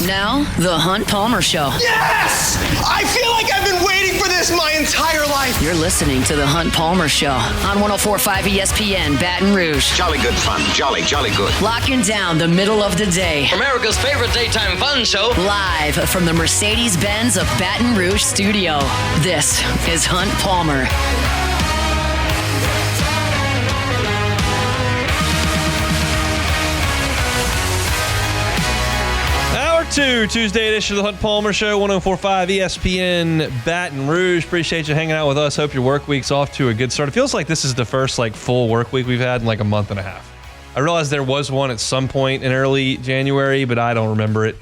Now, The Hunt Palmer Show. Yes! I feel like I've been waiting for this my entire life. You're listening to The Hunt Palmer Show on 104.5 ESPN, Baton Rouge. Jolly good fun. Jolly good. Locking down the middle of the day. America's favorite daytime fun show. Live from the Mercedes-Benz of Baton Rouge studio. This is Hunt Palmer. Tuesday edition of the Hunt Palmer Show, 104.5 ESPN Baton Rouge. Appreciate you hanging out with us. Hope your work week's off to a good start. It feels like this is the first full work week we've had in a month and a half. I realized there was one at some point in early January, but I don't remember it.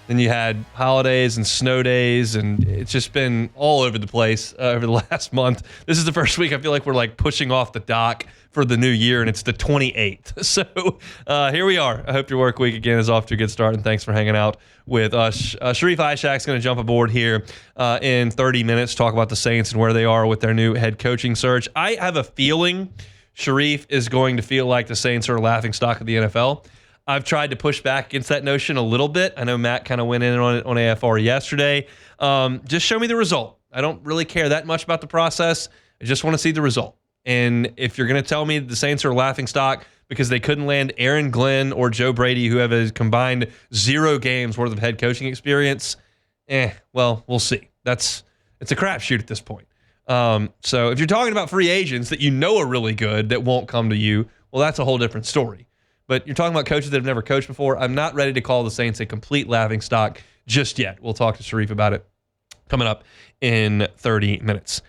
Then you had holidays and snow days, and it's just been all over the place over the last month. This is the first week I feel like we're pushing off the dock for the new year, and it's the 28th. So here we are. I hope your work week again is off to a good start, and thanks for hanging out with us. Sharief Ishaq's going to jump aboard here in 30 minutes, talk about the Saints and where they are with their new head coaching search. I have a feeling Sharief is going to feel like the Saints are a laughingstock of the NFL. I've tried to push back against that notion a little bit. I know Matt kind of went in on it on AFR yesterday. Just show me the result. I don't really care that much about the process. I just want to see the result. And if you're going to tell me the Saints are a laughingstock because they couldn't land Aaron Glenn or Joe Brady, who have a combined 0 games worth of head coaching experience, well, we'll see. It's a crapshoot at this point. So if you're talking about free agents that you know are really good that won't come to you, well, that's a whole different story. But you're talking about coaches that have never coached before. I'm not ready to call the Saints a complete laughingstock just yet. We'll talk to Sharief about it coming up in 30 minutes.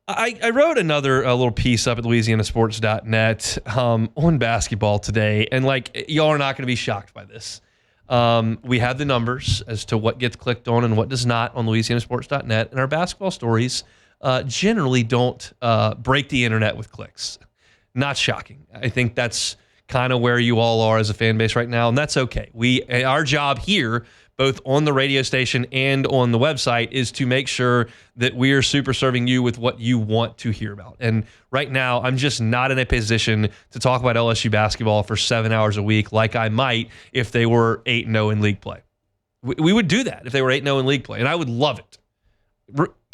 I wrote another little piece up at LouisianaSports.net on basketball today, and y'all are not going to be shocked by this. We have the numbers as to what gets clicked on and what does not on LouisianaSports.net, and our basketball stories generally don't break the internet with clicks. Not shocking. I think that's kind of where you all are as a fan base right now, and that's okay. Our job here, both on the radio station and on the website, is to make sure that we are super serving you with what you want to hear about. And right now, I'm just not in a position to talk about LSU basketball for 7 hours a week like I might if they were 8-0 in league play. We would do that if they were 8-0 in league play, and I would love it.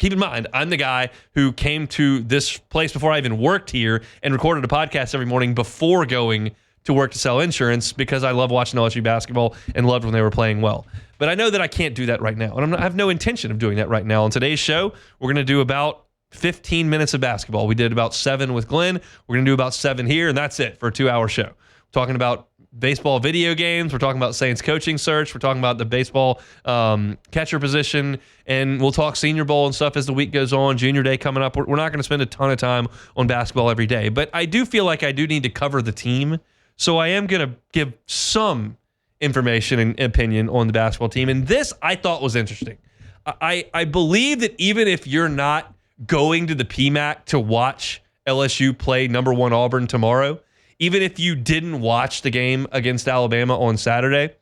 Keep in mind, I'm the guy who came to this place before I even worked here and recorded a podcast every morning before going to work to sell insurance because I love watching LSU basketball and loved when they were playing well. But I know that I can't do that right now, and I have no intention of doing that right now. On today's show, we're going to do about 15 minutes of basketball. We did about 7 with Glenn. We're going to do about 7 here, and that's it for a 2-hour show. We're talking about baseball video games. We're talking about Saints coaching search. We're talking about the baseball catcher position, and we'll talk Senior Bowl and stuff as the week goes on. Junior Day coming up. We're not going to spend a ton of time on basketball every day, but I do feel like I do need to cover the team. So I am going to give some information and opinion on the basketball team. And this I thought was interesting. I believe that even if you're not going to the PMAC to watch LSU play number 1 Auburn tomorrow, even if you didn't watch the game against Alabama on Saturday,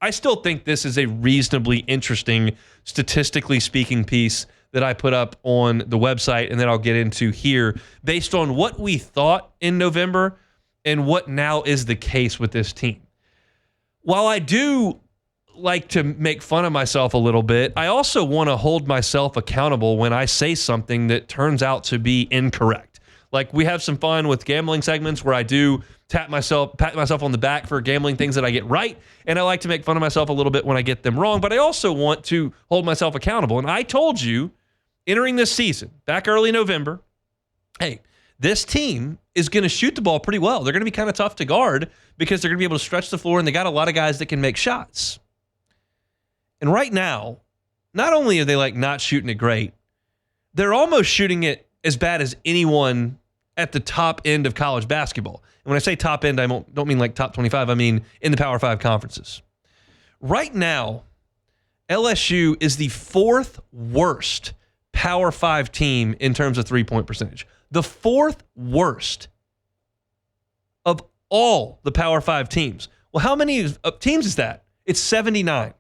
I still think this is a reasonably interesting, statistically speaking, piece that I put up on the website and that I'll get into here based on what we thought in November and what now is the case with this team. While I do like to make fun of myself a little bit, I also want to hold myself accountable when I say something that turns out to be incorrect. We have some fun with gambling segments where I do pat myself on the back for gambling things that I get right, and I like to make fun of myself a little bit when I get them wrong, but I also want to hold myself accountable. And I told you, entering this season, back early November, hey, this team is going to shoot the ball pretty well. They're going to be kind of tough to guard because they're going to be able to stretch the floor, and they got a lot of guys that can make shots. And right now, not only are they not shooting it great, they're almost shooting it as bad as anyone at the top end of college basketball. And when I say top end, I don't mean top 25. I mean in the Power 5 conferences. Right now, LSU is the 4th worst Power 5 team in terms of three-point percentage. The 4th worst of all the Power 5 teams. Well, how many teams is that? It's 79.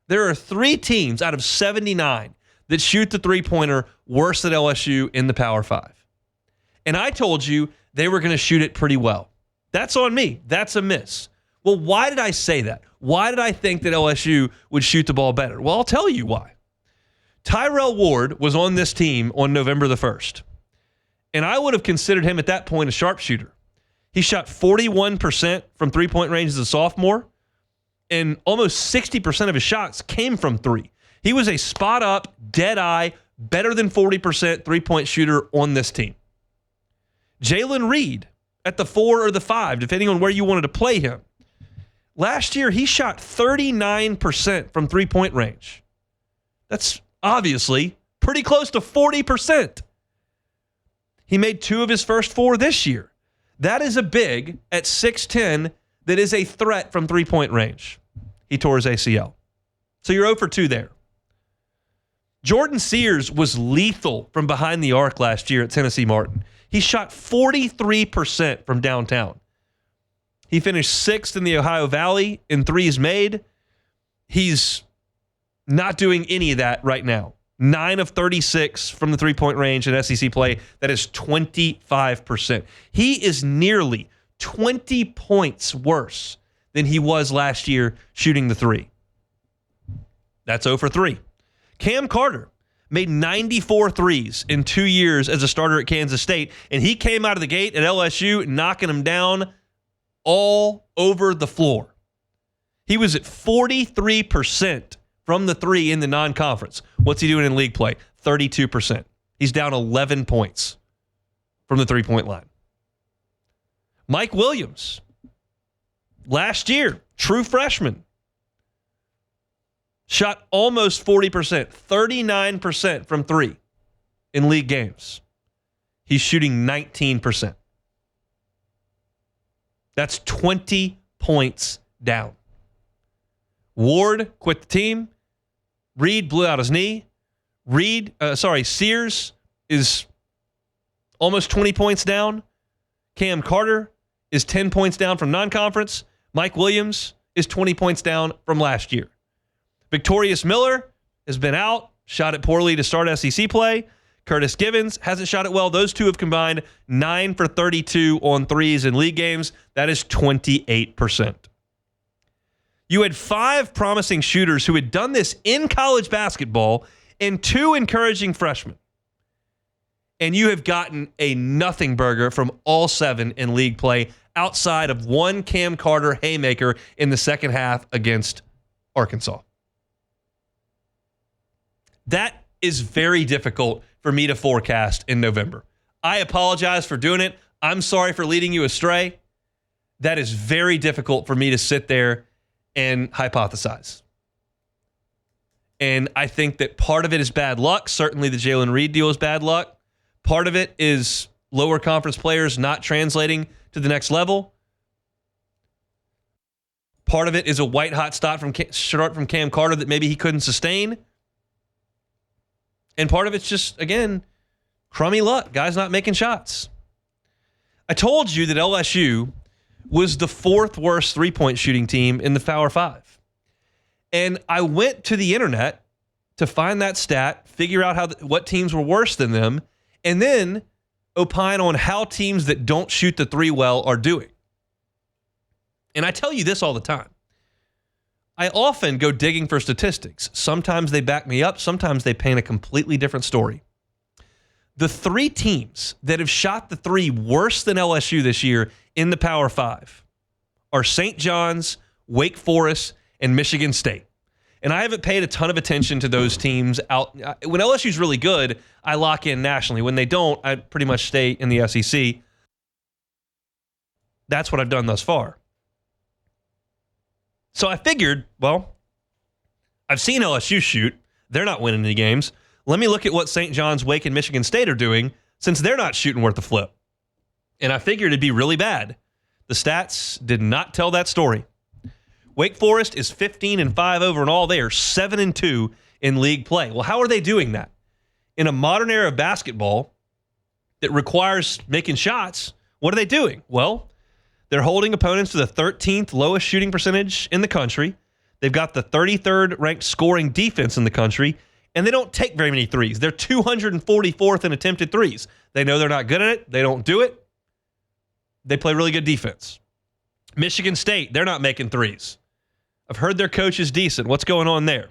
There are 3 teams out of 79 that shoot the three-pointer worse than LSU in the Power 5. And I told you they were going to shoot it pretty well. That's on me. That's a miss. Well, why did I say that? Why did I think that LSU would shoot the ball better? Well, I'll tell you why. Tyrell Ward was on this team on November the 1st, and I would have considered him at that point a sharpshooter. He shot 41% from three-point range as a sophomore, and almost 60% of his shots came from three. He was a spot-up, dead-eye, better than 40% three-point shooter on this team. Jalen Reed at the 4 or the 5, depending on where you wanted to play him. Last year, he shot 39% from three-point range. That's obviously pretty close to 40%. He made 2 of his first 4 this year. That is a big at 6'10" that is a threat from three-point range. He tore his ACL. So you're 0 for 2 there. Jordan Sears was lethal from behind the arc last year at Tennessee Martin. He shot 43% from downtown. He finished 6th in the Ohio Valley in threes made. He's not doing any of that right now. 9 of 36 from the three-point range in SEC play. That is 25%. He is nearly 20 points worse than he was last year shooting the three. That's 0 for 3. Cam Carter made 94 threes in 2 years as a starter at Kansas State, and he came out of the gate at LSU knocking them down all over the floor. He was at 43% from the three in the non-conference. What's he doing in league play? 32%. He's down 11 points from the three-point line. Mike Williams, last year, true freshman, shot almost 40%, 39% from three in league games. He's shooting 19%. That's 20 points down. Ward quit the team. Reed blew out his knee. Sears is almost 20 points down. Cam Carter is 10 points down from non-conference. Mike Williams is 20 points down from last year. Victorious Miller has been out, shot it poorly to start SEC play. Curtis Givens hasn't shot it well. Those two have combined 9 for 32 on threes in league games. That is 28%. You had 5 promising shooters who had done this in college basketball and 2 encouraging freshmen. And you have gotten a nothing burger from all 7 in league play outside of 1 Cam Carter haymaker in the second half against Arkansas. That is very difficult for me to forecast in November. I apologize for doing it. I'm sorry for leading you astray. That is very difficult for me to sit there and hypothesize. And I think that part of it is bad luck. Certainly the Jalen Reed deal is bad luck. Part of it is lower conference players not translating to the next level. Part of it is a white-hot start from Cam Carter that maybe he couldn't sustain. And part of it's just, again, crummy luck. Guys not making shots. I told you that LSU was the 4th worst three-point shooting team in the Power 5. And I went to the internet to find that stat, figure out what teams were worse than them, and then opine on how teams that don't shoot the three well are doing. And I tell you this all the time. I often go digging for statistics. Sometimes they back me up. Sometimes they paint a completely different story. The 3 teams that have shot the three worse than LSU this year in the Power 5 are St. John's, Wake Forest, and Michigan State. And I haven't paid a ton of attention to those teams out. When LSU's really good, I lock in nationally. When they don't, I pretty much stay in the SEC. That's what I've done thus far. So I figured, well, I've seen LSU shoot. They're not winning any games. Let me look at what St. John's, Wake, and Michigan State are doing since they're not shooting worth a flip. And I figured it'd be really bad. The stats did not tell that story. Wake Forest is 15-5 overall. They are 7-2 in league play. Well, how are they doing that? In a modern era of basketball that requires making shots, what are they doing? Well, they're holding opponents to the 13th lowest shooting percentage in the country. They've got the 33rd ranked scoring defense in the country, and they don't take very many threes. They're 244th in attempted threes. They know they're not good at it. They don't do it. They play really good defense. Michigan State, they're not making threes. I've heard their coach is decent. What's going on there?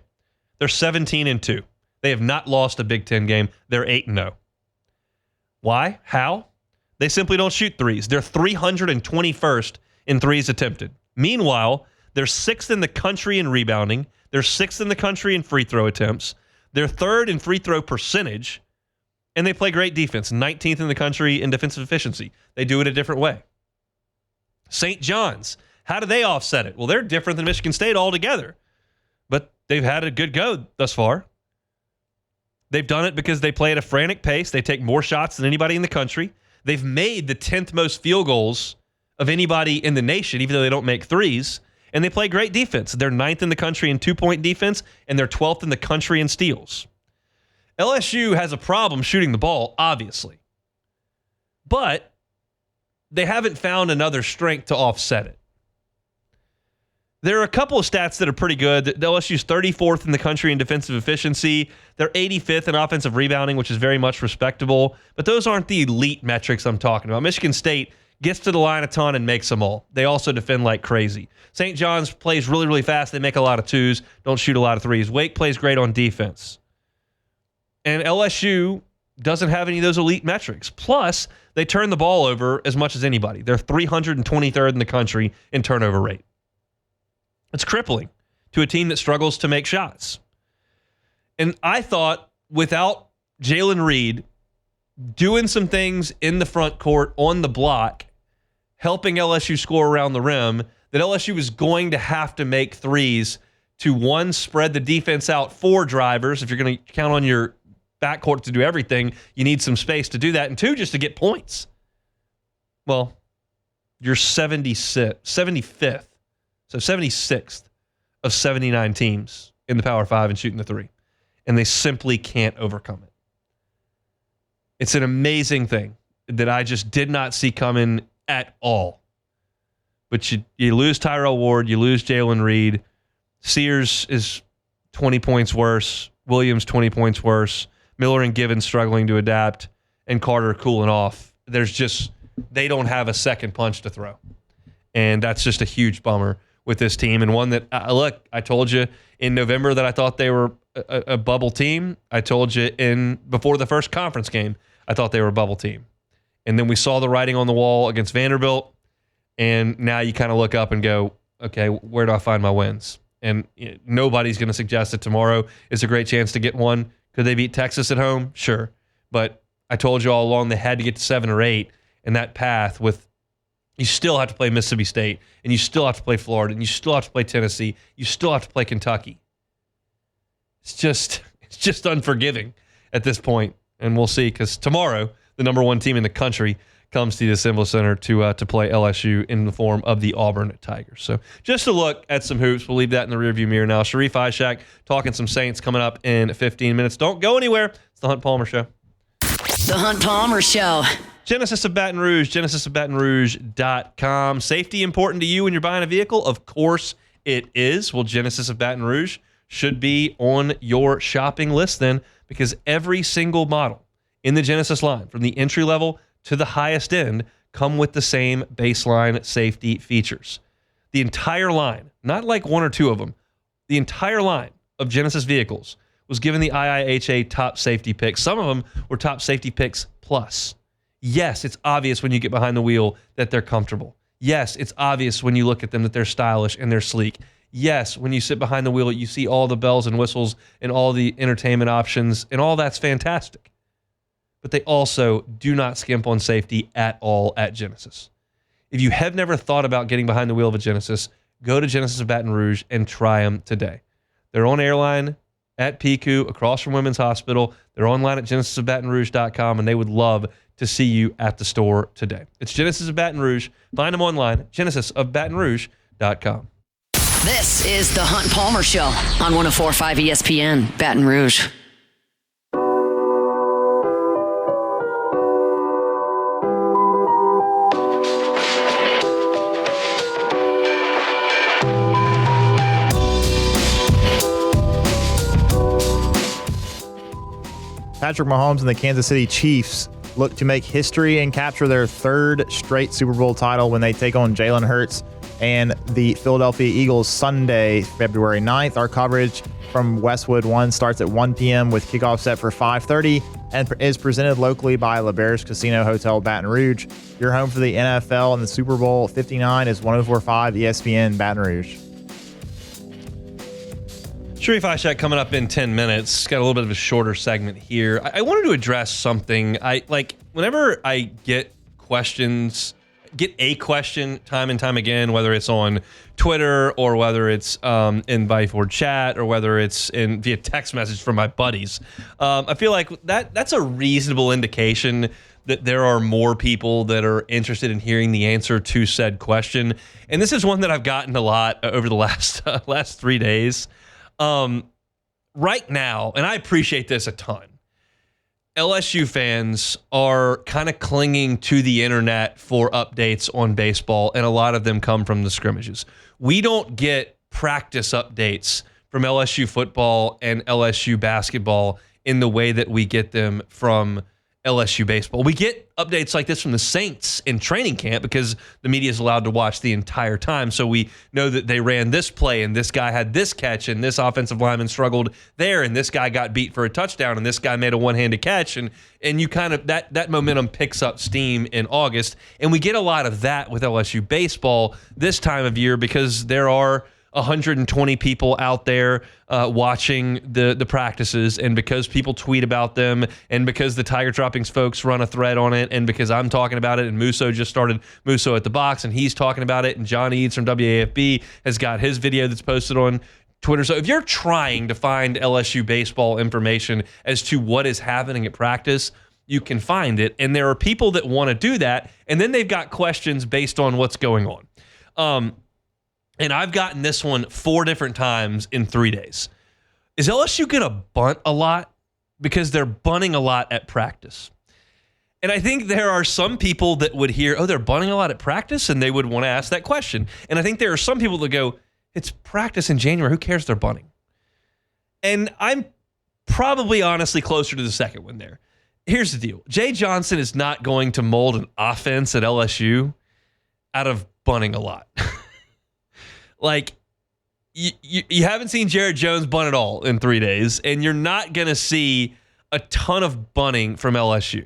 They're 17-2. They have not lost a Big Ten game. They're 8-0. Why? How? They simply don't shoot threes. They're 321st in threes attempted. Meanwhile, they're 6th in the country in rebounding. They're 6th in the country in free throw attempts. They're 3rd in free throw percentage. And they play great defense, 19th in the country in defensive efficiency. They do it a different way. St. John's, how do they offset it? Well, they're different than Michigan State altogether. But they've had a good go thus far. They've done it because they play at a frantic pace. They take more shots than anybody in the country. They've made the 10th most field goals of anybody in the nation, even though they don't make threes. And they play great defense. They're 9th in the country in two-point defense, and they're 12th in the country in steals. LSU has a problem shooting the ball, obviously. But they haven't found another strength to offset it. There are a couple of stats that are pretty good. LSU's 34th in the country in defensive efficiency. They're 85th in offensive rebounding, which is very much respectable. But those aren't the elite metrics I'm talking about. Michigan State gets to the line a ton and makes them all. They also defend like crazy. St. John's plays really, really fast. They make a lot of twos, don't shoot a lot of threes. Wake plays great on defense. And LSU doesn't have any of those elite metrics. Plus, they turn the ball over as much as anybody. They're 323rd in the country in turnover rate. It's crippling to a team that struggles to make shots. And I thought without Jalen Reed doing some things in the front court on the block, helping LSU score around the rim, that LSU was going to have to make threes to, one, spread the defense out for drivers. If you're going to count on your backcourt to do everything, you need some space to do that. And two, just to get points. Well, you're 75th. So 76th of 79 teams in the Power 5 and shooting the three. And they simply can't overcome it. It's an amazing thing that I just did not see coming at all. But you lose Tyrell Ward, you lose Jalen Reed. Sears is 20 points worse. Williams 20 points worse. Miller and Gibbons struggling to adapt. And Carter cooling off. They don't have a second punch to throw. And that's just a huge bummer with this team, and one that, I told you in November that I thought they were a bubble team. I told you before the first conference game, I thought they were a bubble team. And then we saw the writing on the wall against Vanderbilt, and now you kind of look up and go, okay, where do I find my wins? And nobody's going to suggest that tomorrow is a great chance to get one. Could they beat Texas at home? Sure. But I told you all along they had to get to 7 or 8, and that path with you still have to play Mississippi State, and you still have to play Florida, and you still have to play Tennessee. You still have to play Kentucky. It's just unforgiving at this point, and we'll see, because tomorrow the number 1 team in the country comes to the Assembly Center to play LSU in the form of the Auburn Tigers. So just a look at some hoops. We'll leave that in the rearview mirror now. Sharief, Ishaq talking some Saints coming up in 15 minutes. Don't go anywhere. It's the Hunt Palmer Show. The Hunt Palmer Show. Genesis of Baton Rouge, genesisofbatonrouge.com. Safety important to you when you're buying a vehicle? Of course it is. Well, Genesis of Baton Rouge should be on your shopping list then, because every single model in the Genesis line, from the entry level to the highest end, come with the same baseline safety features. The entire line, not like 1 or 2 of them, the entire line of Genesis vehicles was given the IIHA top safety picks. Some of them were top safety picks plus. Yes, it's obvious when you get behind the wheel that they're comfortable. Yes, it's obvious when you look at them that they're stylish and they're sleek. Yes, when you sit behind the wheel, you see all the bells and whistles and all the entertainment options, and all that's fantastic. But they also do not skimp on safety at all at Genesis. If you have never thought about getting behind the wheel of a Genesis, go to Genesis of Baton Rouge and try them today. They're on Airline at PICU, across from Women's Hospital. They're online at genesisofbatonrouge.com, and they would love to see you at the store today. It's Genesis of Baton Rouge. Find them online at genesisofbatonrouge.com. This is the Hunt Palmer Show on 104.5 ESPN, Baton Rouge. Patrick Mahomes and the Kansas City Chiefs look to make history and capture their 3rd straight Super Bowl title when they take on Jalen Hurts and the Philadelphia Eagles Sunday, February 9th. Our coverage from Westwood 1 starts at 1 p.m. with kickoff set for 5:30 and is presented locally by LeBear's Casino Hotel Baton Rouge. Your home for the NFL and the Super Bowl 59 is 104.5 ESPN Baton Rouge. Sharief Ishaq coming up in 10 minutes. Got a little bit of a shorter segment here. I wanted to address something. Whenever I get a question time and time again, whether it's on Twitter or whether it's in Byford chat or whether it's via text message from my buddies, I feel like that's a reasonable indication that there are more people that are interested in hearing the answer to said question. And this is one that I've gotten a lot over the last 3 days. Right now, and I appreciate this a ton, LSU fans are kind of clinging to the internet for updates on baseball, and a lot of them come from the scrimmages. We don't get practice updates from LSU football and LSU basketball in the way that we get them from LSU baseball. We get updates like this from the Saints in training camp because the media is allowed to watch the entire time. So we know that they ran this play and this guy had this catch and this offensive lineman struggled there and this guy got beat for a touchdown and this guy made a one-handed catch. And you kind of, that momentum picks up steam in August. And we get a lot of that with LSU baseball this time of year because there are 120 people out there watching the practices, and because people tweet about them, and because the Tiger Droppings folks run a thread on it, and because I'm talking about it, and Musso just started Musso at the Box, and he's talking about it, and John Eads from WAFB has got his video that's posted on Twitter. So if you're trying to find LSU baseball information as to what is happening at practice, you can find it, and there are people that want to do that, and then they've got questions based on what's going on. And I've gotten this one 4 different times in 3 days. Is LSU going to bunt a lot? Because they're bunting a lot at practice. And I think there are some people that would hear, oh, they're bunting a lot at practice, and they would want to ask that question. And I think there are some people that go, it's practice in January. Who cares they're bunting? And I'm probably honestly closer to the second one there. Here's the deal. Jay Johnson is not going to mold an offense at LSU out of bunting a lot. Like, you haven't seen Jared Jones bunt at all in 3 days, and you're not going to see a ton of bunting from LSU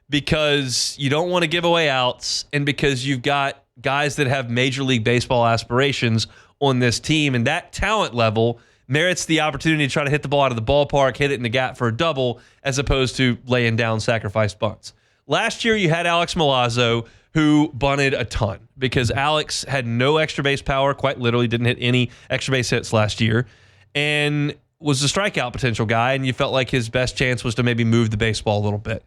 because you don't want to give away outs and because you've got guys that have Major League Baseball aspirations on this team, and that talent level merits the opportunity to try to hit the ball out of the ballpark, hit it in the gap for a double, as opposed to laying down sacrifice bunts. Last year, you had Alex Milazzo, who bunted a ton because Alex had no extra base power, quite literally didn't hit any extra base hits last year, and was a strikeout potential guy, and you felt like his best chance was to maybe move the baseball a little bit.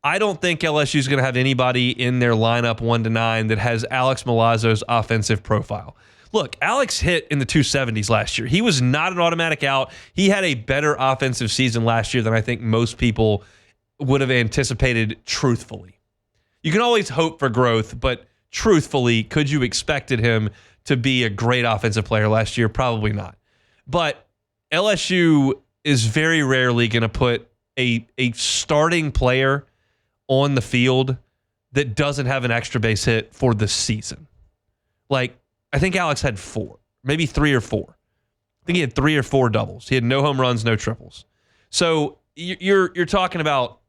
I don't think LSU is going to have anybody in their lineup 1 to 9 that has Alex Milazzo's offensive profile. Look, Alex hit in the 270s last year. He was not an automatic out. He had a better offensive season last year than I think most people would have anticipated truthfully. You can always hope for growth, but truthfully, could you expected him to be a great offensive player last year? Probably not. But LSU is very rarely going to put a starting player on the field that doesn't have an extra base hit for the season. Like, I think Alex had 4, maybe 3 or 4. I think he had 3 or 4 doubles. He had no home runs, no triples. So you're talking about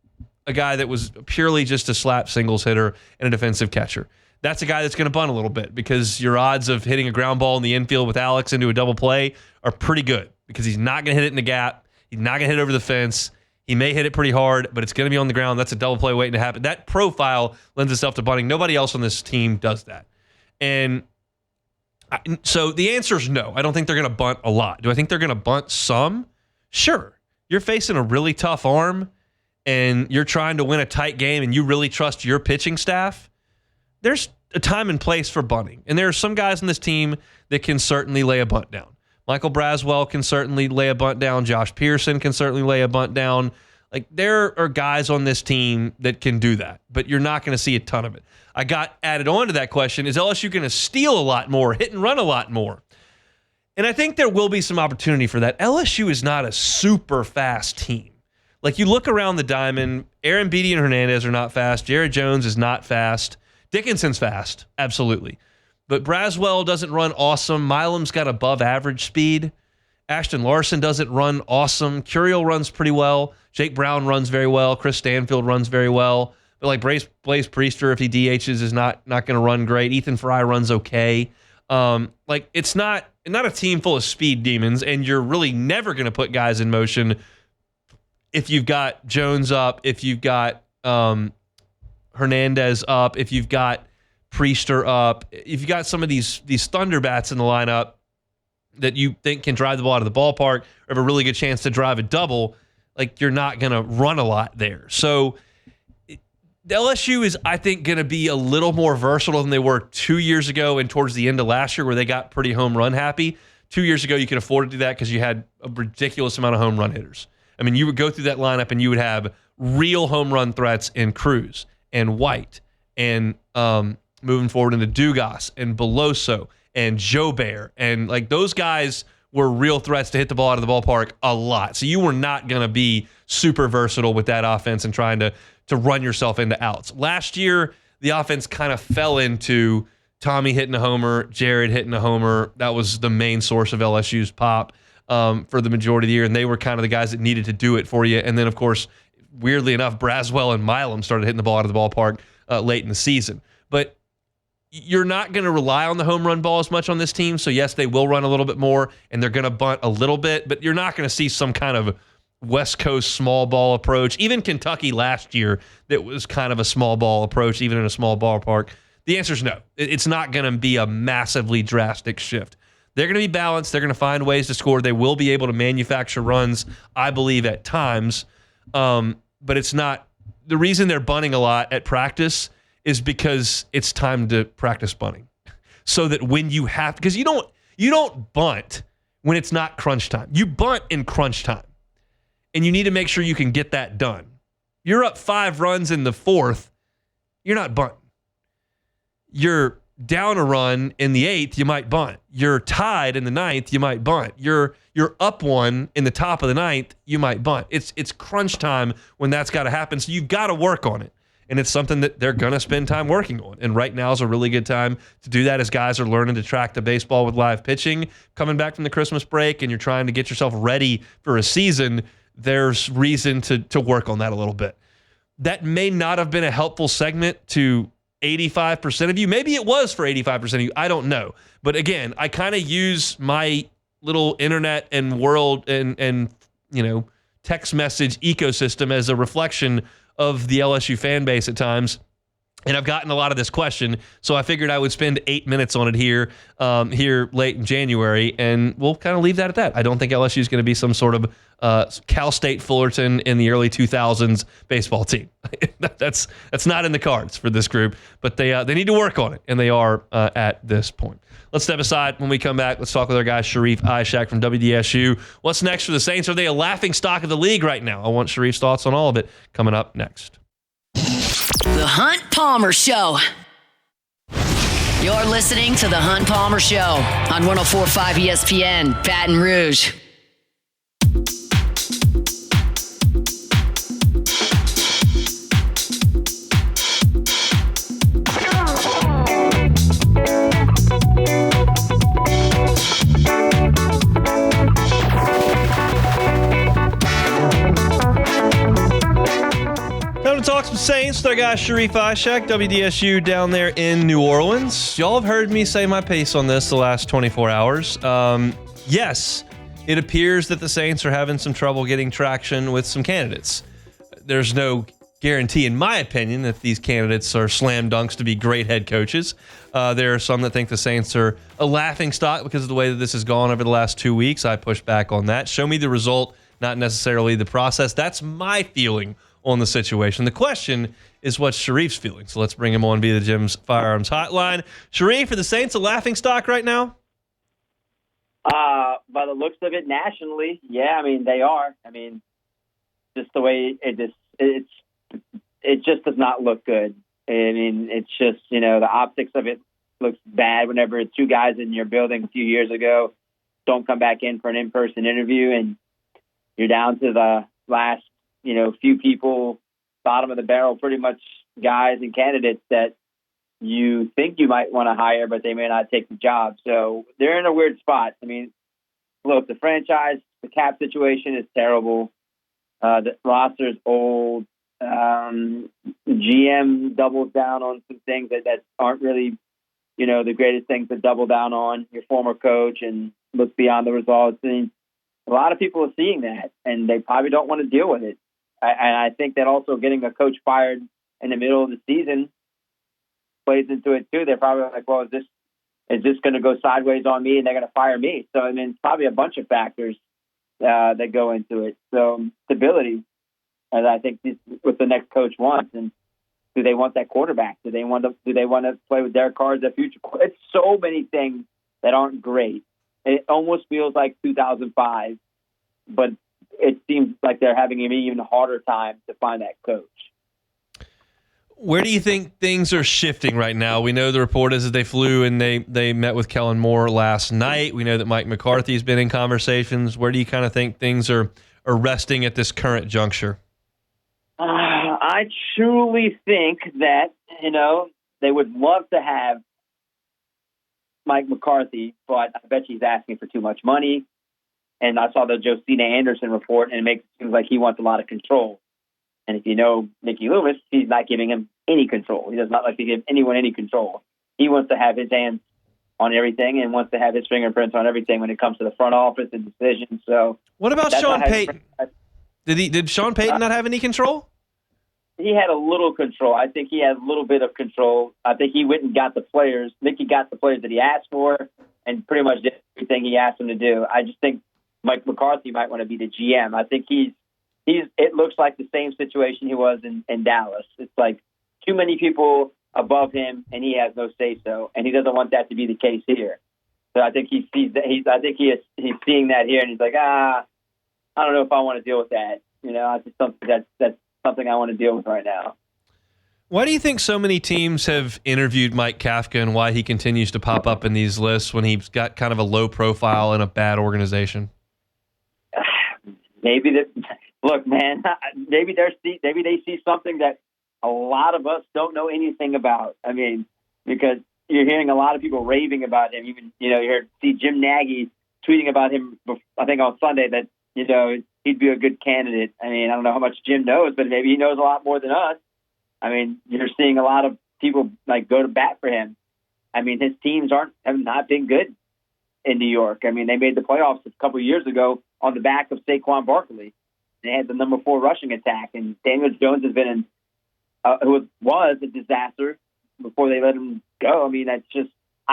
a guy that was purely just a slap singles hitter and a defensive catcher. That's a guy that's going to bunt a little bit because your odds of hitting a ground ball in the infield with Alex into a double play are pretty good because he's not going to hit it in the gap. He's not going to hit it over the fence. He may hit it pretty hard, but it's going to be on the ground. That's a double play waiting to happen. That profile lends itself to bunting. Nobody else on this team does that. And so the answer is no. I don't think they're going to bunt a lot. Do I think they're going to bunt some? Sure. You're facing a really tough arm, and you're trying to win a tight game and you really trust your pitching staff, there's a time and place for bunting. And there are some guys on this team that can certainly lay a bunt down. Michael Braswell can certainly lay a bunt down. Josh Pearson can certainly lay a bunt down. Like, there are guys on this team that can do that, but you're not going to see a ton of it. I got added on to that question, is LSU going to steal a lot more, hit and run a lot more? And I think there will be some opportunity for that. LSU is not a super fast team. Like, you look around the diamond, Aaron Beatty and Hernandez are not fast. Jared Jones is not fast. Dickinson's fast, absolutely. But Braswell doesn't run awesome. Milam's got above average speed. Ashton Larson doesn't run awesome. Curiel runs pretty well. Jake Brown runs very well. Chris Stanfield runs very well. But like Blaze Priester, if he DHs, is not going to run great. Ethan Fry runs okay. Like it's not a team full of speed demons, and you're really never going to put guys in motion if you've got Jones up, if you've got Hernandez up, if you've got Priester up, if you got some of these Thunderbats in the lineup that you think can drive the ball out of the ballpark or have a really good chance to drive a double, like you're not going to run a lot there. So the LSU is, I think, going to be a little more versatile than they were 2 years ago and towards the end of last year where they got pretty home run happy. 2 years ago, you could afford to do that because you had a ridiculous amount of home run hitters. I mean, you would go through that lineup and you would have real home run threats in Cruz and White and moving forward into Dugas and Beloso and Jobert. And like those guys were real threats to hit the ball out of the ballpark a lot. So you were not going to be super versatile with that offense and trying to run yourself into outs. Last year, the offense kind of fell into Tommy hitting a homer, Jared hitting a homer. That was the main source of LSU's pop for the majority of the year, and they were kind of the guys that needed to do it for you. And then, of course, weirdly enough, Braswell and Milam started hitting the ball out of the ballpark late in the season. But you're not going to rely on the home run ball as much on this team. So, yes, they will run a little bit more, and they're going to bunt a little bit, but you're not going to see some kind of West Coast small ball approach. Even Kentucky last year, that was kind of a small ball approach, even in a small ballpark. The answer is no. It's not going to be a massively drastic shift. They're going to be balanced. They're going to find ways to score. They will be able to manufacture runs, I believe, at times. But it's not – the reason they're bunting a lot at practice is because it's time to practice bunting. So that when you have – because you don't bunt when it's not crunch time. You bunt in crunch time. And you need to make sure you can get that done. You're up 5 runs in the 4th. You're not bunting. You're down a run in the 8th, you might bunt. You're tied in the 9th, you might bunt. You're up 1 in the top of the 9th, you might bunt. It's crunch time when that's got to happen, so you've got to work on it. And it's something that they're going to spend time working on. And right now is a really good time to do that as guys are learning to track the baseball with live pitching. Coming back from the Christmas break and you're trying to get yourself ready for a season, there's reason to work on that a little bit. That may not have been a helpful segment to 85% of you. Maybe it was for 85% of you. I don't know. But again, I kind of use my little internet and world and text message ecosystem as a reflection of the LSU fan base at times. And I've gotten a lot of this question, so I figured I would spend 8 minutes on it here late in January, and we'll kind of leave that at that. I don't think LSU is going to be some sort of Cal State Fullerton in the early 2000s baseball team. That's not in the cards for this group, but they need to work on it, and they are at this point. Let's step aside. When we come back, let's talk with our guy Sharief Ishaq from WDSU. What's next for the Saints? Are they a laughing stock of the league right now? I want Sharief's thoughts on all of it coming up next. The Hunt Palmer Show. You're listening to The Hunt Palmer Show on 104.5 ESPN, Baton Rouge. Time to talk some Saints with our guy Sharief Ishaq, WDSU down there in New Orleans. Y'all have heard me say my piece on this the last 24 hours. Yes, it appears that the Saints are having some trouble getting traction with some candidates. There's no guarantee, in my opinion, that these candidates are slam dunks to be great head coaches. There are some that think the Saints are a laughing stock because of the way that this has gone over the last 2 weeks. I push back on that. Show me the result, not necessarily the process. That's my feeling on the situation. The question is what's Sharief's feeling. So let's bring him on via the Jim's Firearms Hotline. Sharif, are the Saints a laughing stock right now? By the looks of it, nationally, yeah. I mean, they are. I mean, just the way it just does not look good. I mean, it's just, the optics of it looks bad whenever 2 guys in your building a few years ago don't come back in for an in-person interview and you're down to the last few people, bottom of the barrel, pretty much guys and candidates that you think you might want to hire, but they may not take the job. So they're in a weird spot. I mean, look, the franchise, the cap situation is terrible. The roster is old. The GM doubles down on some things that aren't really, the greatest things to double down on. Your former coach and look beyond the results. And a lot of people are seeing that, and they probably don't want to deal with it. And I think that also getting a coach fired in the middle of the season plays into it too. They're probably like, well, is this going to go sideways on me and they're going to fire me? So, I mean, it's probably a bunch of factors that go into it. So stability, and I think this is what the next coach wants. And do they want that quarterback? Do they want to play with Derek Carr as their future? It's so many things that aren't great. It almost feels like 2005, but it seems like they're having an even harder time to find that coach. Where do you think things are shifting right now? We know the report is that they flew and they met with Kellen Moore last night. We know that Mike McCarthy's been in conversations. Where do you kind of think things are resting at this current juncture? I truly think that, they would love to have Mike McCarthy, but I bet he's asking for too much money. And I saw the Josina Anderson report, and it makes it seem like he wants a lot of control. And if you know Mickey Loomis, he's not giving him any control. He does not like to give anyone any control. He wants to have his hands on everything and wants to have his fingerprints on everything when it comes to the front office and decisions. So, what about Sean Payton? Did Sean Payton not have any control? He had a little control. I think he had a little bit of control. I think he went and got the players. Mickey got the players that he asked for and pretty much did everything he asked him to do. I just think Mike McCarthy might want to be the GM. I think it looks like the same situation he was in Dallas. It's like too many people above him and he has no say so, and he doesn't want that to be the case here. So I think he's seeing that here, and he's like, I don't know if I want to deal with that. It's just something that's something I want to deal with right now. Why do you think so many teams have interviewed Mike Kafka, and why he continues to pop up in these lists when he's got kind of a low profile in a bad organization? Maybe look, man, maybe they see something that a lot of us don't know anything about. I mean, because you're hearing a lot of people raving about him. Even, you see Jim Nagy tweeting about him, I think on Sunday, that, he'd be a good candidate. I mean, I don't know how much Jim knows, but maybe he knows a lot more than us. I mean, you're seeing a lot of people go to bat for him. I mean, his teams have not been good in New York. I mean, they made the playoffs a couple of years ago on the back of Saquon Barkley. They had the number 4 rushing attack, and Daniel Jones has been who was a disaster before they let him go. I mean, I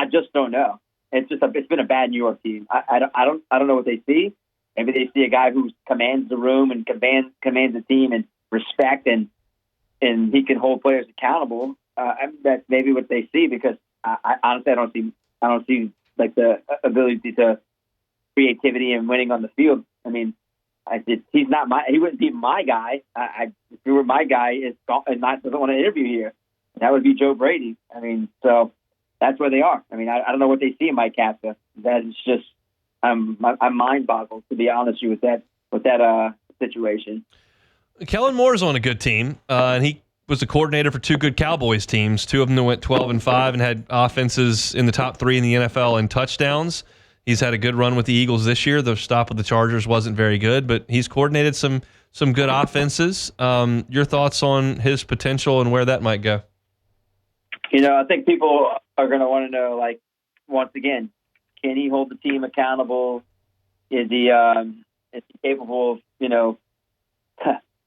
just don't know. It's been a bad New York team. I don't know what they see. Maybe they see a guy who commands the room and commands the team and respect, and he can hold players accountable. That's maybe what they see, because I honestly I don't see like the ability to creativity and winning on the field. I mean, he wouldn't be my guy. If he were my guy, doesn't want to interview here. That would be Joe Brady. I mean, so that's where they are. I mean, I don't know what they see in Mike Kafka. That is just, I'm mind boggled, to be honest with you, with that situation. Kellen Moore's on a good team, and he was the coordinator for 2 good Cowboys teams. 2 of them that went 12-5 and had offenses in the top 3 in the NFL in touchdowns. He's had a good run with the Eagles this year. The stop with the Chargers wasn't very good, but he's coordinated some good offenses. Your thoughts on his potential and where that might go? I think people are going to want to know, once again, can he hold the team accountable? Is he capable of,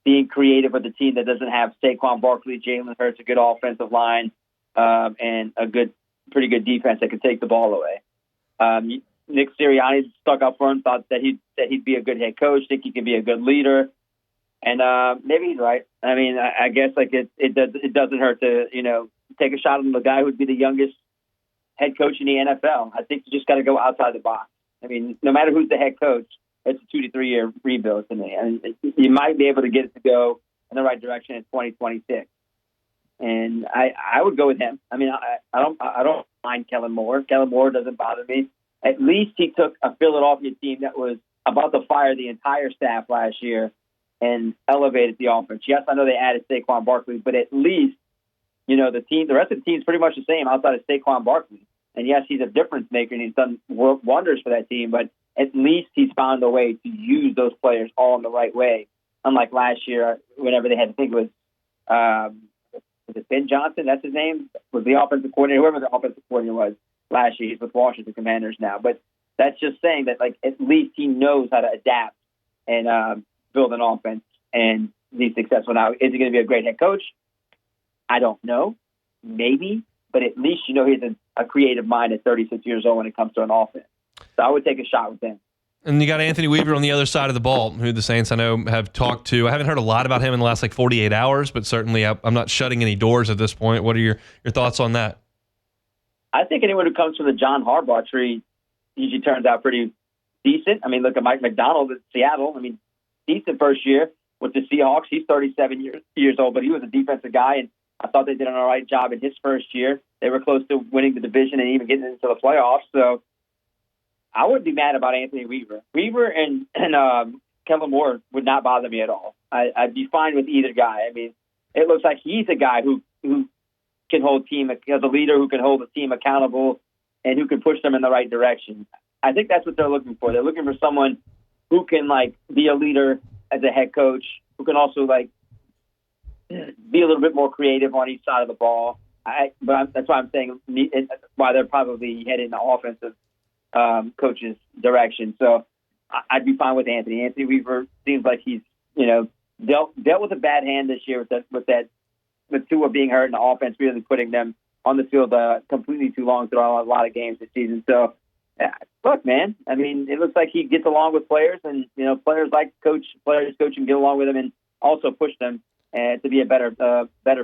being creative with a team that doesn't have Saquon Barkley, Jalen Hurts, a good offensive line, and a pretty good defense that can take the ball away. Nick Sirianni stuck up for him, thought that he'd be a good head coach, think he can be a good leader, and maybe he's right. I mean, I guess it doesn't hurt to take a shot on the guy who'd be the youngest head coach in the NFL. I think you just got to go outside the box. I mean, no matter who's the head coach, it's a 2 to 3 year rebuild to me, and you might be able to get it to go in the right direction in 2026. And I would go with him. I mean, I don't mind Kellen Moore. Kellen Moore doesn't bother me. At least he took a Philadelphia team that was about to fire the entire staff last year and elevated the offense. Yes, I know they added Saquon Barkley, but at least the rest of the team's pretty much the same outside of Saquon Barkley. And yes, he's a difference maker and he's done wonders for that team, but at least he's found a way to use those players all in the right way. Unlike last year, whenever they had, I think it was it Ben Johnson, that's his name, was the offensive coordinator, whoever the offensive coordinator was last year. He's with Washington Commanders now. But that's just saying that, like, at least he knows how to adapt and build an offense and be successful. Now, is he going to be a great head coach? I don't know. Maybe. But at least he's a creative mind at 36 years old when it comes to an offense. So I would take a shot with him. And you got Anthony Weaver on the other side of the ball, who the Saints, I know, have talked to. I haven't heard a lot about him in the last 48 hours, but certainly I'm not shutting any doors at this point. What are your thoughts on that? I think anyone who comes from the John Harbaugh tree usually turns out pretty decent. I mean, look at Mike McDonald at Seattle. I mean, decent first year with the Seahawks. He's 37 years old, but he was a defensive guy, and I thought they did an all right job in his first year. They were close to winning the division and even getting into the playoffs. So I wouldn't be mad about Anthony Weaver. Weaver and Kellen Moore would not bother me at all. I'd be fine with either guy. I mean, it looks like he's a guy who can hold team as a leader, who can hold the team accountable, and who can push them in the right direction. I think that's what they're looking for. They're looking for someone who can be a leader as a head coach, who can also be a little bit more creative on each side of the ball. That's why I'm saying why they're probably heading in the offensive coach's direction. So I'd be fine with Anthony. Anthony Weaver seems like he's dealt with a bad hand this year with Tua being hurt and the offense really putting them on the field completely too long throughout a lot of games this season. So look, man, I mean, it looks like he gets along with players, and players like players coach and get along with them and also push them to be a better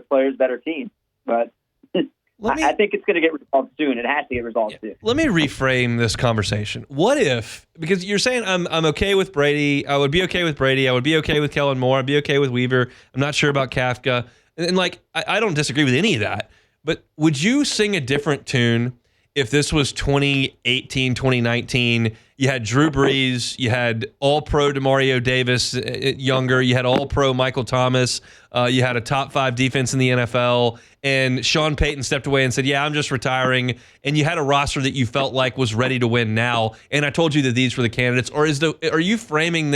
players, better team. But I think it's going to get resolved soon. It has to get resolved soon. Let me reframe this conversation. What if, because you're saying I'm okay with Brady, I would be okay with Brady, I would be okay with Kellen Moore, I'd be okay with Weaver, I'm not sure about Kafka, and I don't disagree with any of that, but would you sing a different tune if this was 2018, 2019, you had Drew Brees, you had all-pro Demario Davis younger, you had all-pro Michael Thomas, you had a top 5 defense in the NFL, and Sean Payton stepped away and said, yeah, I'm just retiring, and you had a roster that you felt like was ready to win now, and I told you that these were the candidates, or are you framing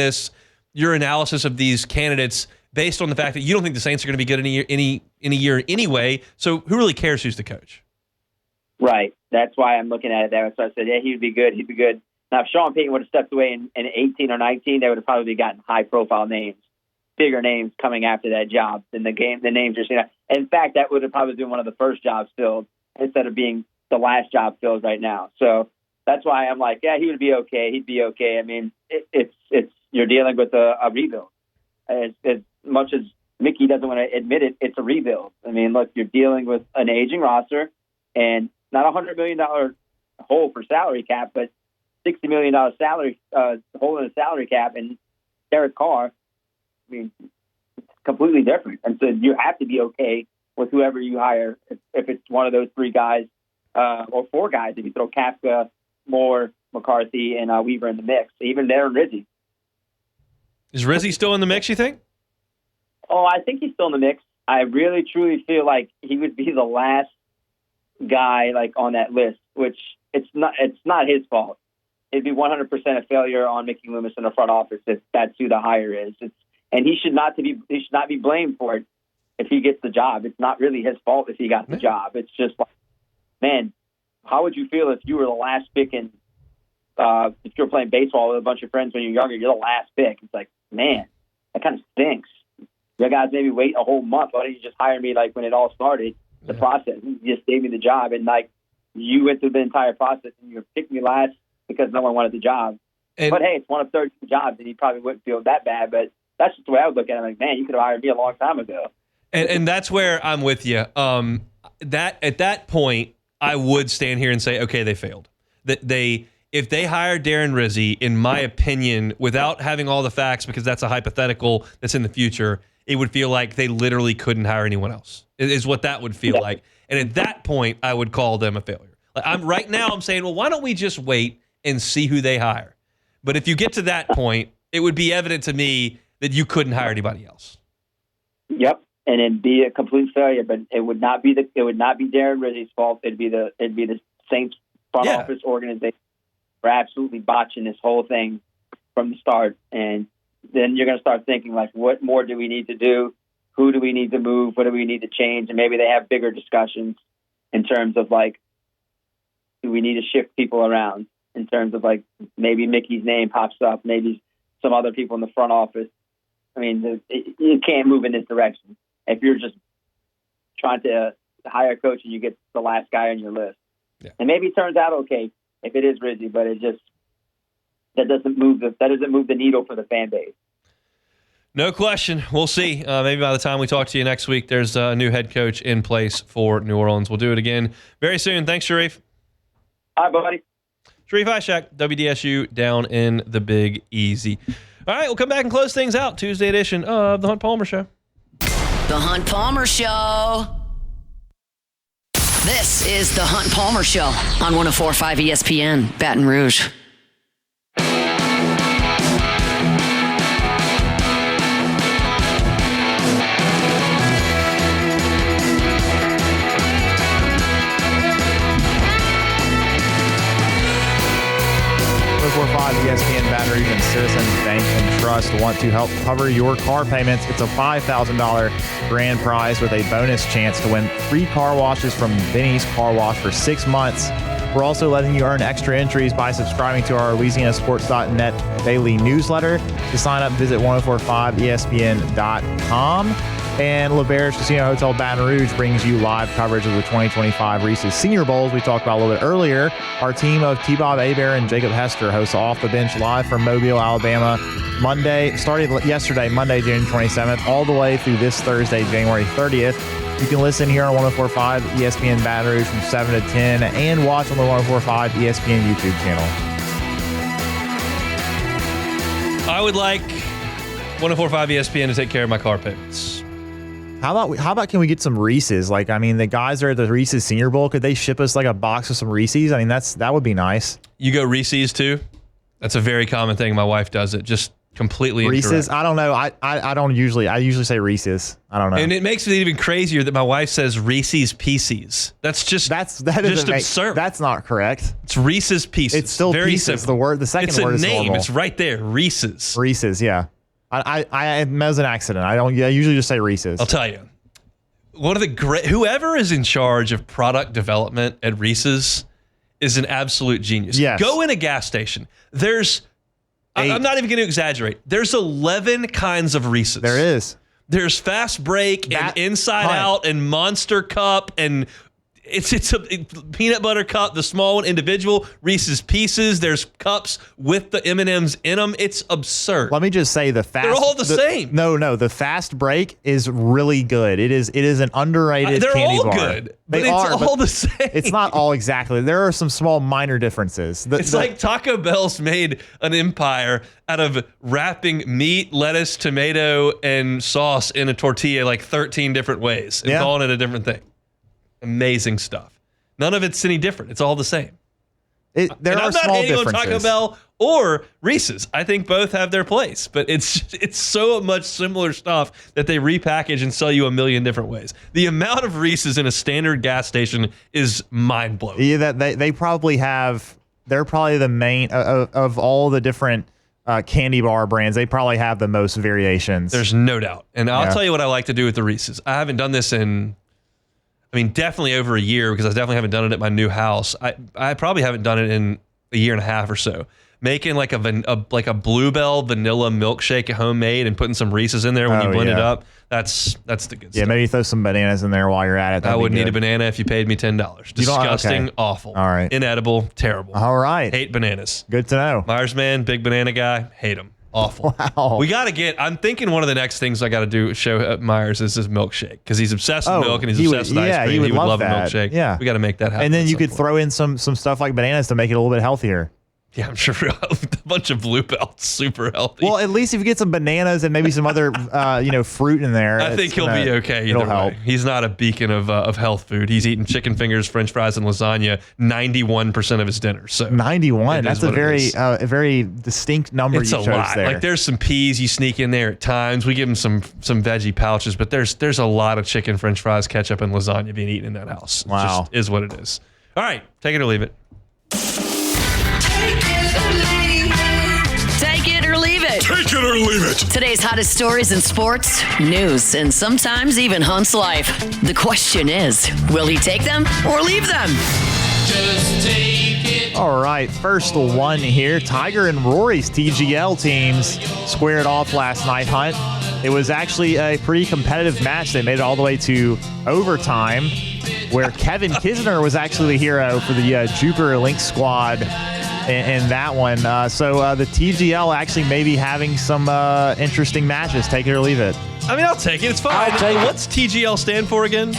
your analysis of these candidates based on the fact that you don't think the Saints are going to be good in a year anyway, so who really cares who's the coach? Right. That's why I'm looking at it that way. So I said, yeah, he'd be good. He'd be good. Now, if Sean Payton would have stepped away in 18 or 19, they would have probably gotten high-profile names, bigger names coming after that job than the names you're seeing. In fact, that would have probably been one of the first jobs filled instead of being the last job filled right now. So that's why I'm like, yeah, he would be okay. He'd be okay. I mean, it's you're dealing with a rebuild. As much as Mickey doesn't want to admit it, it's a rebuild. I mean, look, you're dealing with an aging roster and not a $100 million hole for salary cap, but $60 million salary hole in the salary cap. And Derek Carr, I mean, it's completely different. And so you have to be okay with whoever you hire if it's one of those 3 guys or 4 guys. If you throw Kafka, Moore, McCarthy, and Weaver in the mix, even there and Rizzi. Is Rizzi still in the mix, you think? Oh, I think he's still in the mix. I really, truly feel like he would be the last guy on that list, which it's not his fault. It'd be 100% a failure on Mickey Loomis in the front office if that's who the hire is. And he should not be blamed for it if he gets the job. It's not really his fault if he got the job. It's just man, how would you feel if you were the last pick in if you're playing baseball with a bunch of friends when you're younger, you're the last pick. It's like, man, that kind of stinks. You guys maybe wait a whole month. Why didn't you just hire me when it all started? The process. You just gave me the job, and you went through the entire process, and you picked me last because no one wanted the job. But hey, it's one of 30 jobs, and you probably wouldn't feel that bad. But that's just the way I would look at it. Man, you could have hired me a long time ago. And that's where I'm with you. That at that point, I would stand here and say, okay, they failed. If they hired Darren Rizzi, in my opinion, without having all the facts, because that's a hypothetical that's in the future, it would feel like they literally couldn't hire anyone else, is what that would feel like. And at that point, I would call them a failure. Right now, I'm saying, well, why don't we just wait and see who they hire? But if you get to that point, it would be evident to me that you couldn't hire anybody else. Yep. and it'd be a complete failure. But it would not be Darren Rizzi's fault. It'd be the Saints front office organization for absolutely botching this whole thing from the start. And then you're going to start thinking, like, what more do we need to do? Who do we need to move? What do we need to change? And maybe they have bigger discussions in terms of, like, do we need to shift people around in terms of, like, maybe Mickey's name pops up, maybe some other people in the front office. I mean, you can't move in this direction if you're just trying to hire a coach and you get the last guy on your list. Yeah. And maybe it turns out okay if it is Rizzi, but it just that doesn't move the needle for the fan base. No question. We'll see. Maybe by the time we talk to you next week, there's a new head coach in place for New Orleans. We'll do it again very soon. Thanks, Sharief. Hi, buddy. Sharief Ishaq, WDSU down in the Big Easy. All right, we'll come back and close things out. Tuesday edition of The Hunt Palmer Show. The Hunt Palmer Show. This is The Hunt Palmer Show on 104.5 ESPN, Baton Rouge. ESPN Baton Rouge and Citizens Bank and Trust want to help cover your car payments. It's a $5,000 grand prize with a bonus chance to win free car washes from Benny's Car Wash for 6 months. We're also letting you earn extra entries by subscribing to our LouisianaSports.net daily newsletter. To sign up, visit 1045ESPN.com. And LeBair's Casino Hotel Baton Rouge brings you live coverage of the 2025 Reese's Senior Bowls we talked about a little bit earlier. Our team of T-Bob Hebert and Jacob Hester hosts Off the Bench live from Mobile, Alabama. Started yesterday, Monday, June 27th, all the way through this Thursday, January 30th. You can listen here on 104.5 ESPN Baton Rouge from 7 to 10 and watch on the 104.5 ESPN YouTube channel. I would like 104.5 ESPN to take care of my car payments. How about can we get some Reese's? Like, I mean, the guys are at the Reese's Senior Bowl. Could they ship us like a box of some Reese's? I mean, that would be nice. You go Reese's too? That's a very common thing. My wife does it. Just completely Reese's. Incorrect. I don't know. I usually say Reese's. I don't know. And it makes it even crazier that my wife says Reese's Pieces. That's just absurd. That's not correct. It's Reese's Pieces. It's still very Pieces. simple. The second it's word a is name. normal. It's right there. Reese's. Reese's. Yeah. I it was an accident. I usually just say Reese's. I'll tell you. One of the whoever is in charge of product development at Reese's is an absolute genius. Yes. Go in a gas station. I'm not even going to exaggerate. There's 11 kinds of Reese's. There is. There's Fast Break and Inside Out and Monster Cup and it's a peanut butter cup, the small one, individual Reese's Pieces. There's cups with the M&Ms in them. It's absurd. Let me just say they're all the same. No, the Fast Break is really good. It is an underrated candy bar. They're all good, but it's all the same. It's not all exactly. There are some small minor differences. It's like Taco Bell's made an empire out of wrapping meat, lettuce, tomato, and sauce in a tortilla like 13 different ways and calling it a different thing. Amazing stuff. None of it's any different. It's all the same. There are small differences. I'm not hating on Taco Bell or Reese's. I think both have their place, but it's so much similar stuff that they repackage and sell you a million different ways. The amount of Reese's in a standard gas station is mind blowing. Yeah, they probably have. They're probably the main of all the different candy bar brands. They probably have the most variations. There's no doubt. And I'll tell you what I like to do with the Reese's. I haven't done this in. Definitely over a year because I definitely haven't done it at my new house. I probably haven't done it in a year and a half or so. Making like a Bluebell vanilla milkshake at homemade and putting some Reese's in there when you blend it up. That's the good stuff. Yeah, maybe throw some bananas in there while you're at it. I wouldn't eat a banana if you paid me $10. Disgusting, awful. All right. Inedible, terrible. All right. Hate bananas. Good to know. Myers man, big banana guy, hate them. Awful. Wow. We got to I'm thinking one of the next things I got to do show at Myers is his milkshake because he's obsessed with milk and he's obsessed with ice cream. He would love a milkshake. Yeah. We got to make that happen. And then you could throw in some stuff like bananas to make it a little bit healthier. Yeah, I'm sure a bunch of blue belts, super healthy. Well, at least if you get some bananas and maybe some other, fruit in there, I think he'll be okay. It'll Either way. help. He's not a beacon of health food. He's eating chicken fingers, French fries, and lasagna 91% of his dinner. So 91. That's a very distinct number it's you a chose lot. there. Like there's some peas you sneak in there at times. We give him some veggie pouches, but there's a lot of chicken, French fries, ketchup, and lasagna being eaten in that house. It Wow. just is what it is. All right, take it or leave it. Take it or leave it. Take it or leave it. Today's hottest stories in sports, news, and sometimes even Hunt's life. The question is, will he take them or leave them? Just take it. All right, first one here. Tiger and Rory's TGL teams squared off last night, Hunt. It was actually a pretty competitive match. They made it all the way to overtime, where Kevin Kisner was actually the hero for the Jupiter Lynx squad in that one. So the TGL actually may be having some interesting matches. Take it or leave it. I mean, I'll take it. It's fine. What's TGL stand for again?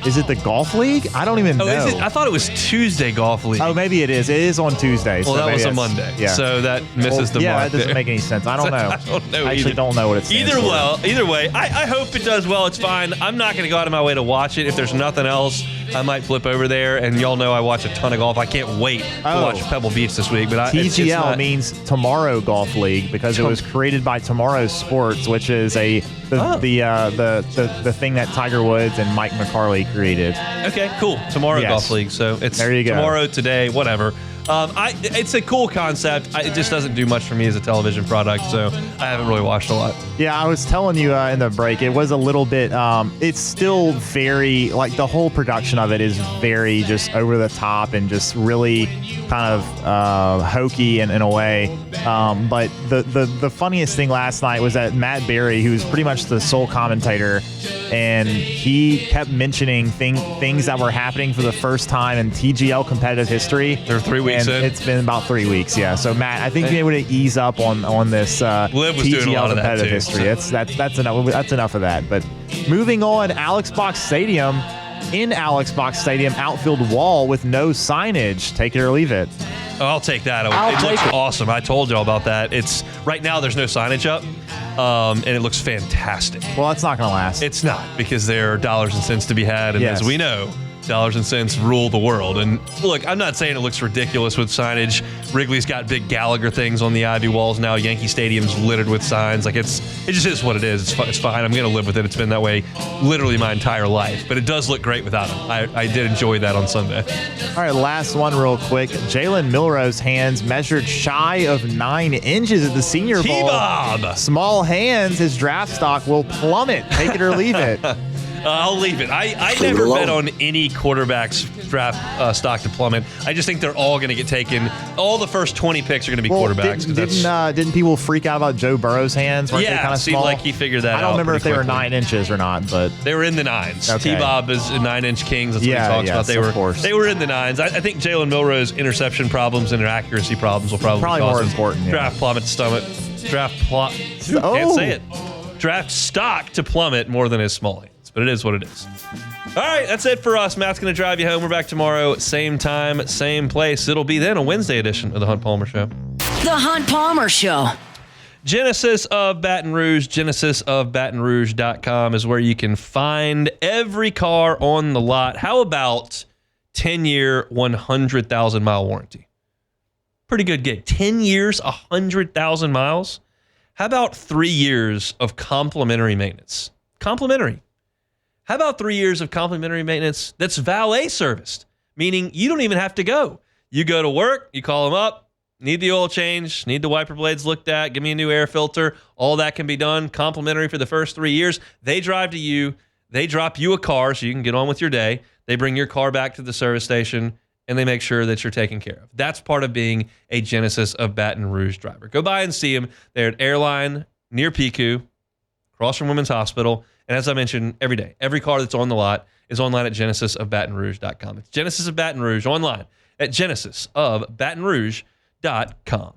Is it the Golf League? I don't even know. Is it? I thought it was Tuesday Golf League. Oh, maybe it is. It is on Tuesday. Well, so that was a maybe Monday. Yeah. So that misses the mark. Yeah, that doesn't there. make any sense. I don't know. I don't know I actually either. don't know what it stands for. Either way, I hope it does well. It's fine. I'm not going to go out of my way to watch it. If there's nothing else, I might flip over there. And y'all know I watch a ton of golf. I can't wait to watch Pebble Beach this week. But TGL means Tomorrow Golf League because it was created by Tomorrow Sports, which is the thing that Tiger Woods and Mike McCarley created. Okay, cool. Tomorrow Golf League. So it's there you go. Tomorrow, today, whatever. It's a cool concept. It just doesn't do much for me as a television product, so I haven't really watched a lot. Yeah, I was telling you in the break, it was a little bit, it's still very, like the whole production of it is very just over the top and just really kind of hokey in a way. But the funniest thing last night was that Matt Berry, who's pretty much the sole commentator, and he kept mentioning things that were happening for the first time in TGL competitive history. They're 3 weeks in. It's been about 3 weeks, yeah. So Matt, I think being able to ease up on this Liv was TGL doing a lot of that competitive too, history. so. That's enough of that. But moving on, Alex Box Stadium. In Alex Box Stadium, outfield wall with no signage. Take it or leave it. Oh, I'll take that. It looks awesome. I told y'all about that. It's right now. There's no signage up, and it looks fantastic. Well, that's not going to last. It's not, because there are dollars and cents to be had, and as we know, dollars and cents rule the world. And look, I'm not saying it looks ridiculous with signage. Wrigley's got big Gallagher things on the Ivy walls now. Yankee Stadium's littered with signs. Like it just is what it is. It's fine. I'm going to live with it. It's been that way literally my entire life. But it does look great without them. I did enjoy that on Sunday. All right, last one real quick. Jalen Milroe's hands measured shy of 9 inches at the Senior Bowl. T-Bob! Small hands, his draft stock will plummet. Take it or leave it. I'll leave it. I never bet on any quarterback's draft stock to plummet. I just think they're all going to get taken. All the first 20 picks are going to be quarterbacks. Didn't people freak out about Joe Burrow's hands? Weren't they kind it of seemed small? like he figured that out. I don't remember if they were quickly. 9 inches or not, but they were in the 9s. Okay. T-Bob is 9-inch kings. That's what he talks about. They were in the 9s. I think Jalen Milroe's interception problems and their accuracy problems will probably cause more his important. Draft plummet to stomach. Can't say it. Draft stock to plummet more than his small hands. But it is what it is. All right, that's it for us. Matt's going to drive you home. We're back tomorrow, same time, same place. It'll be then a Wednesday edition of The Hunt Palmer Show. The Hunt Palmer Show. Genesis of Baton Rouge, genesisofbatonrouge.com is where you can find every car on the lot. How about 10-year, 100,000-mile warranty? Pretty good gig. 10 years, 100,000 miles. How about 3 years of complimentary maintenance? Complimentary. How about 3 years of complimentary maintenance that's valet serviced, meaning you don't even have to go. You go to work, you call them up, need the oil change, need the wiper blades looked at, give me a new air filter. All that can be done complimentary for the first 3 years. They drive to you. They drop you a car so you can get on with your day. They bring your car back to the service station, and they make sure that you're taken care of. That's part of being a Genesis of Baton Rouge driver. Go by and see them. They're at Airline near Pico, across from Women's Hospital. And as I mentioned, every day, every car that's on the lot is online at genesisofbatonrouge.com. It's Genesis of Baton Rouge online at genesisofbatonrouge.com.